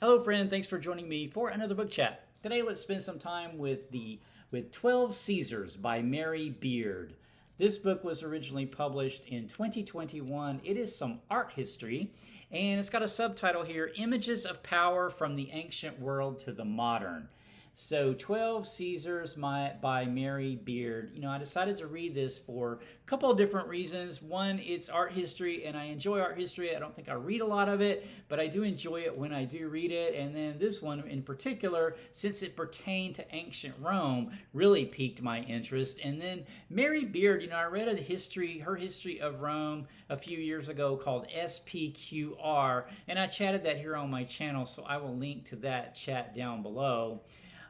Hello, friend. Thanks for joining me for another book chat. Today, let's spend some time with 12 Caesars by Mary Beard. This book was originally published in 2021. It is some art history, and it's got a subtitle here: Images of Power from the Ancient World to the Modern. So 12 Caesars by Mary Beard. I decided to read this for a couple of different reasons. One, it's art history, and I enjoy art history. I don't think I read a lot of it, but I do enjoy it when I do read it. And then this one in particular, since it pertained to ancient Rome, really piqued my interest. And then Mary Beard, I read her history of Rome a few years ago called SPQR, and I chatted that here on my channel, so I will link to that chat down below.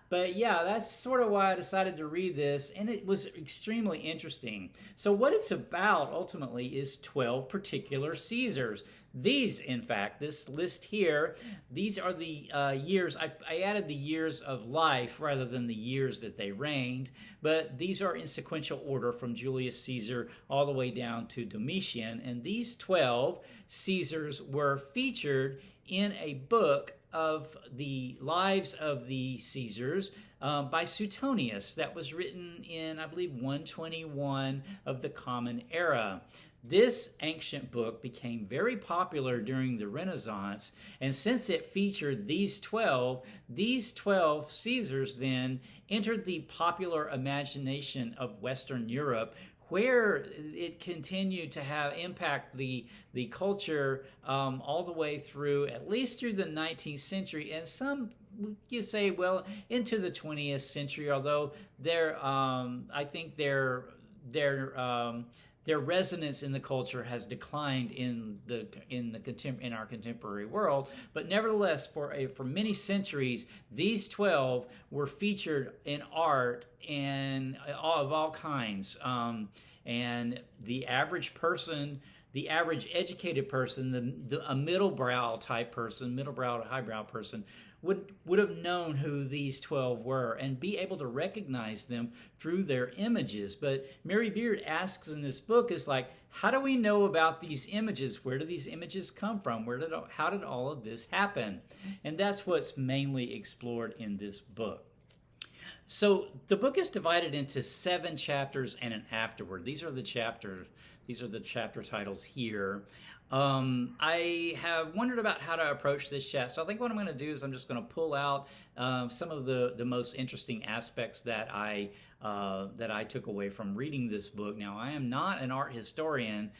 But yeah, that's sort of why I decided to read this, and it was extremely interesting. So what it's about ultimately is 12 particular Caesars. These, in fact, this list here, these are the years. I added the years of life rather than the years that they reigned, but these are in sequential order from Julius Caesar all the way down to Domitian. And these 12 Caesars were featured in a book of the lives of the Caesars by Suetonius that was written in, I believe, 121 of the Common Era. This ancient book became very popular during the Renaissance, and since it featured these 12 Caesars then entered the popular imagination of Western Europe, where it continued to have impact the culture all the way through, at least through the 19th century, and some you say, well, into the 20th century. Although I think their resonance in the culture has declined in our contemporary world, but nevertheless, for many centuries, these 12 were featured in art and of all kinds. And the average person, the average educated person, a middle-brow type person, middle-brow to highbrow person, would have known who these 12 were and be able to recognize them through their images. But Mary Beard asks in this book is like, how do we know about these images? Where do these images come from? How did all of this happen? And that's what's mainly explored in this book. So the book is divided into 7 chapters and an afterword. These are the chapter titles here. I have wondered about how to approach this chat, so I think what I'm going to do is I'm just going to pull out some of the most interesting aspects that I took away from reading this book. Now, I am not an art historian,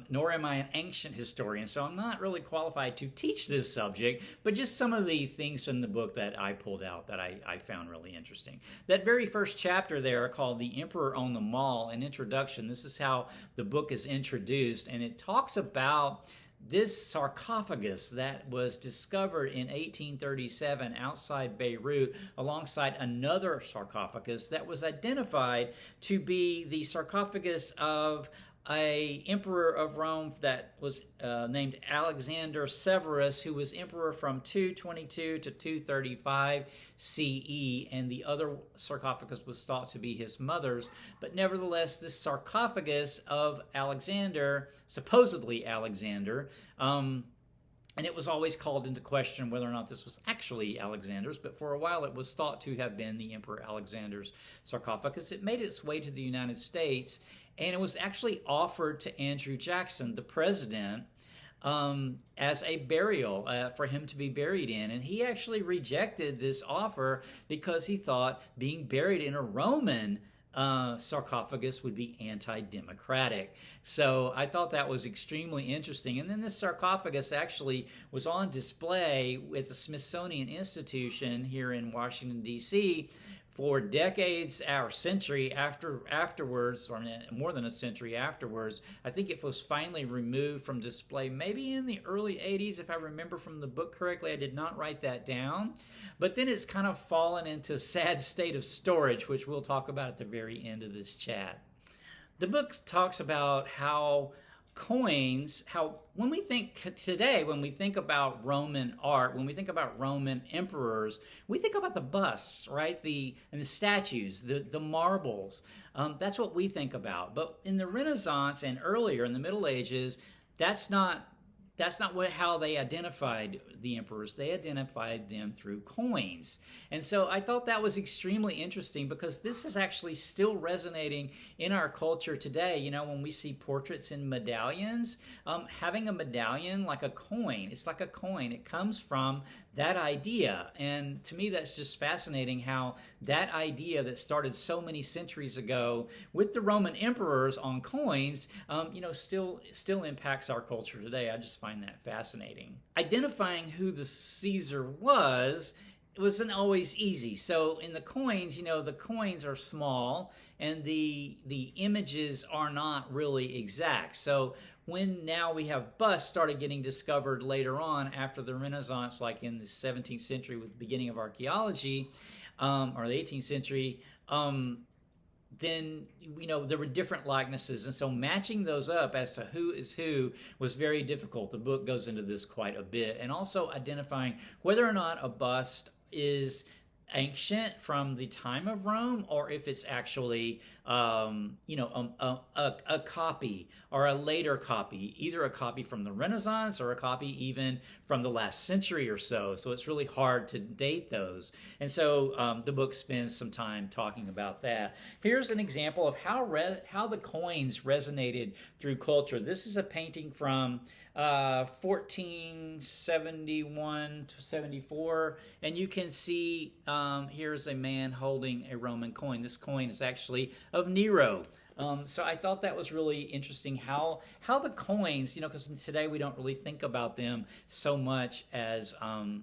nor am I an ancient historian, so I'm not really qualified to teach this subject, but just some of the things from the book that I pulled out that I found really interesting. That very first chapter there, called The Emperor on the Mall, an introduction, this is how the book is introduced, and it talks about this sarcophagus that was discovered in 1837 outside Beirut alongside another sarcophagus that was identified to be the sarcophagus of a emperor of Rome that was named Alexander Severus, who was emperor from 222 to 235 CE, and the other sarcophagus was thought to be his mother's. But nevertheless, this sarcophagus of Alexander, supposedly Alexander, and it was always called into question whether or not this was actually Alexander's, but for a while it was thought to have been the Emperor Alexander's sarcophagus. It made its way to the United States, and it was actually offered to Andrew Jackson, the president, as a burial for him to be buried in. And he actually rejected this offer because he thought being buried in a Roman sarcophagus would be anti-democratic. So I thought that was extremely interesting. And then this sarcophagus actually was on display at the Smithsonian Institution here in Washington, D.C. for decades or century afterwards, or more than a century afterwards. I think it was finally removed from display maybe in the early 80s, if I remember from the book correctly. I did not write that down. But then it's kind of fallen into a sad state of storage, which we'll talk about at the very end of this chat. The book talks about how coins, when we think about Roman art, when we think about Roman emperors, we think about the busts, right? And the statues, the marbles. That's what we think about. But in the Renaissance and earlier in the Middle Ages, that's not that's not how they identified the emperors. They identified them through coins. And so I thought that was extremely interesting, because this is actually still resonating in our culture today. You know, when we see portraits in medallions, having a medallion like a coin, it's like a coin. It comes from that idea. And to me, that's just fascinating how that idea that started so many centuries ago with the Roman emperors on coins, still impacts our culture today. I just find that fascinating. Identifying who the Caesar was wasn't always easy. So in the coins, the coins are small and the images are not really exact. So when now we have busts started getting discovered later on after the Renaissance, like in the 17th century with the beginning of archaeology, or the 18th century, then there were different likenesses, and so matching those up as to who is who was very difficult. The book goes into this quite a bit, and also identifying whether or not a bust is ancient from the time of Rome, or if it's actually a copy or a later copy, either a copy from the Renaissance or a copy even from the last century or so. So it's really hard to date those. And so the book spends some time talking about that. Here's an example of how the coins resonated through culture. This is a painting from 1471 to 74, and you can see here's a man holding a Roman coin. This coin is actually of Nero. So I thought that was really interesting how the coins, because today we don't really think about them so much as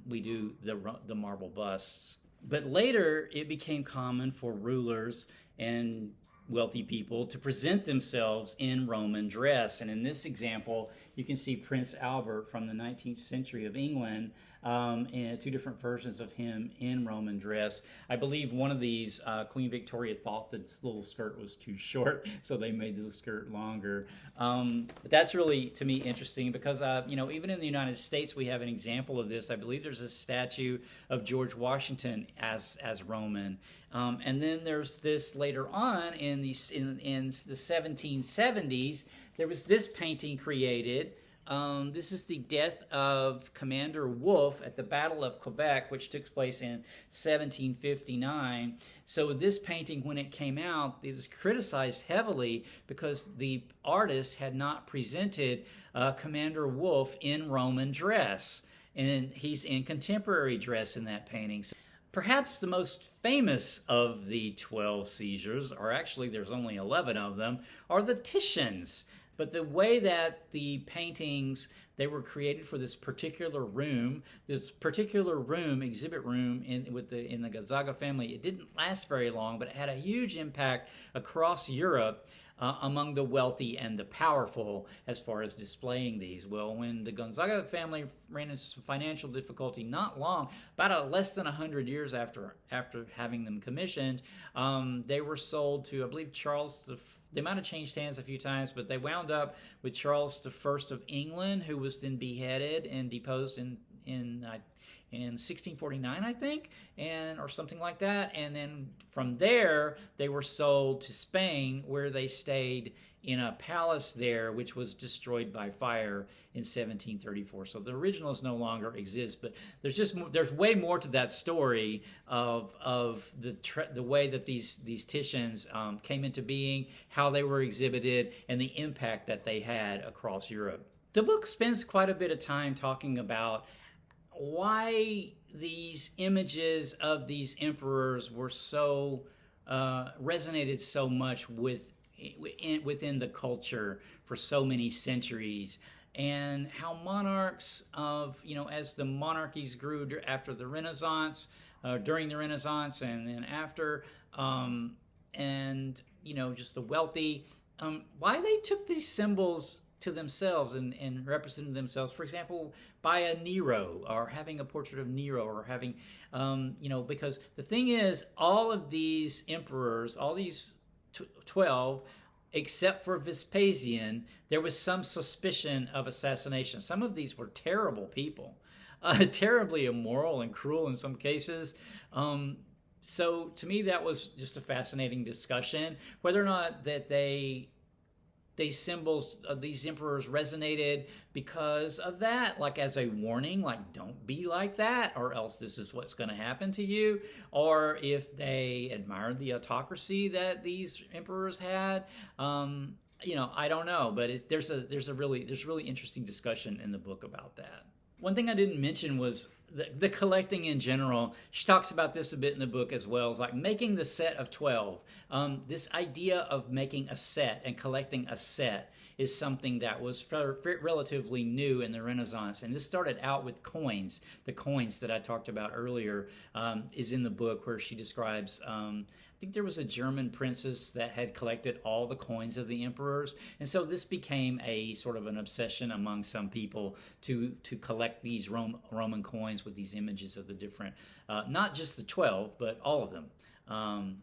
we do the marble busts. But later it became common for rulers and wealthy people to present themselves in Roman dress. And in this example, you can see Prince Albert from the 19th century of England, and two different versions of him in Roman dress. I believe one of these, Queen Victoria thought that this little skirt was too short, so they made the skirt longer. But that's really, to me, interesting because, even in the United States, we have an example of this. I believe there's a statue of George Washington as Roman. And then there's this later on in the 1770s, there was this painting created. This is the death of Commander Wolfe at the Battle of Quebec, which took place in 1759. So this painting, when it came out, it was criticized heavily because the artist had not presented Commander Wolfe in Roman dress. And he's in contemporary dress in that painting. So perhaps the most famous of the 12 Caesars, or actually there's only 11 of them, are the Titians. But the way that the paintings, they were created for this particular room, exhibit room in the Gonzaga family, it didn't last very long, but it had a huge impact across Europe among the wealthy and the powerful as far as displaying these. Well, when the Gonzaga family ran into some financial difficulty not long, about less than 100 years after having them commissioned, they were sold to, I believe, they might have changed hands a few times, but they wound up with Charles I of England, who was then beheaded and deposed in 1649, I think, or something like that. And then from there, they were sold to Spain, where they stayed in a palace there, which was destroyed by fire in 1734. So the originals no longer exist, but there's way more to that story of the way that these Titians came into being, how they were exhibited, and the impact that they had across Europe. The book spends quite a bit of time talking about why these images of these emperors were so resonated so much within the culture for so many centuries, and how monarchs as the monarchies grew after the Renaissance, during the Renaissance, and then after, just the wealthy, why they took these symbols to themselves and represented themselves, for example, by a Nero, or having a portrait of Nero, or having, because the thing is, all of these emperors, all these 12, except for Vespasian, there was some suspicion of assassination. Some of these were terrible people, terribly immoral and cruel in some cases. So to me, that was just a fascinating discussion, whether or not that they these symbols of these emperors resonated because of that, like as a warning, like don't be like that or else this is what's going to happen to you. Or if they admired the autocracy that these emperors had, I don't know, but there's really interesting discussion in the book about that. One thing I didn't mention was the collecting in general. She talks about this a bit in the book as well. It's like making the set of 12. This idea of making a set and collecting a set is something that was relatively new in the Renaissance. And this started out with coins. The coins that I talked about earlier is in the book, where she describes I think there was a German princess that had collected all the coins of the emperors. And so this became a sort of an obsession among some people to collect these Roman coins with these images of the different, not just the 12, but all of them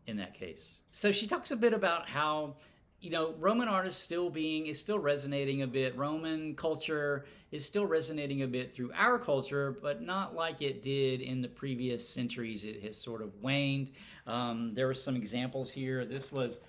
in that case. So she talks a bit about how, Roman art is still resonating a bit. Roman culture is still resonating a bit through our culture, but not like it did in the previous centuries. It has sort of waned. There are some examples here. This was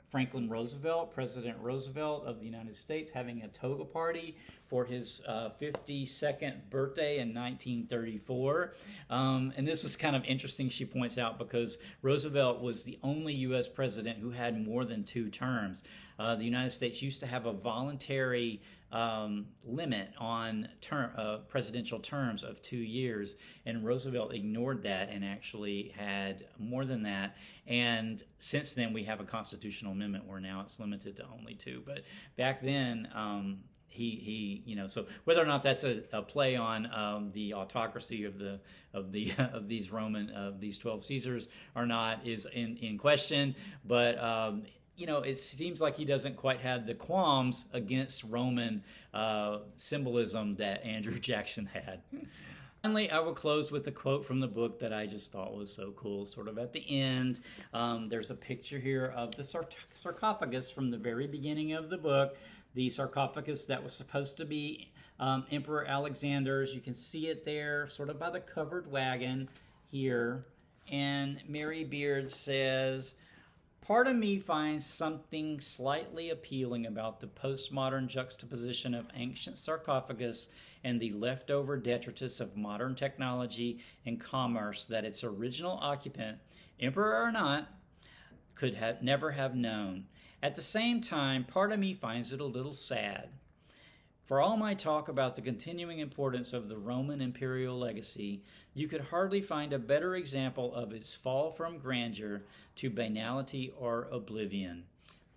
Franklin Roosevelt, President Roosevelt of the United States, having a toga party for his 52nd birthday in 1934. And this was kind of interesting, she points out, because Roosevelt was the only U.S. president who had more than 2 terms. The United States used to have a voluntary limit on presidential terms of 2 years, and Roosevelt ignored that and actually had more than that. And since then, we have a constitutional amendment where now it's limited to only 2. But back then, so whether or not that's a play on the autocracy of these 12 Caesars or not is in question. But it seems like he doesn't quite have the qualms against Roman symbolism that Andrew Jackson had. Finally, I will close with a quote from the book that I just thought was so cool. Sort of at the end, there's a picture here of the sarcophagus from the very beginning of the book. The sarcophagus that was supposed to be Emperor Alexander's. You can see it there, sort of by the covered wagon here. And Mary Beard says, "Part of me finds something slightly appealing about the postmodern juxtaposition of ancient sarcophagus and the leftover detritus of modern technology and commerce that its original occupant, emperor or not, could never have known. At the same time, part of me finds it a little sad. For all my talk about the continuing importance of the Roman imperial legacy, you could hardly find a better example of its fall from grandeur to banality or oblivion."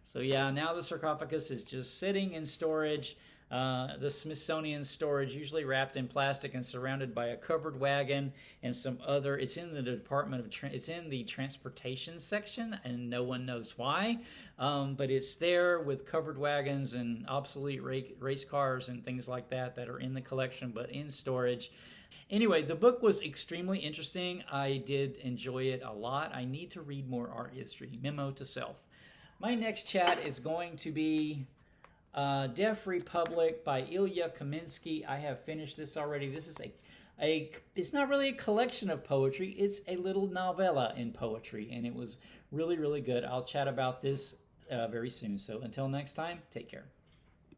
So yeah, now the sarcophagus is just sitting in storage. The Smithsonian storage, usually wrapped in plastic and surrounded by a covered wagon and some other. It's in the Department of it's in the transportation section, and no one knows why. But it's there with covered wagons and obsolete race cars and things like that are in the collection, but in storage. Anyway, the book was extremely interesting. I did enjoy it a lot. I need to read more art history. Memo to self. My next chat is going to be Deaf Republic by Ilya Kaminsky. I have finished this already. This is it's not really a collection of poetry. It's a little novella in poetry, and it was really, really good. I'll chat about this very soon. So until next time, take care.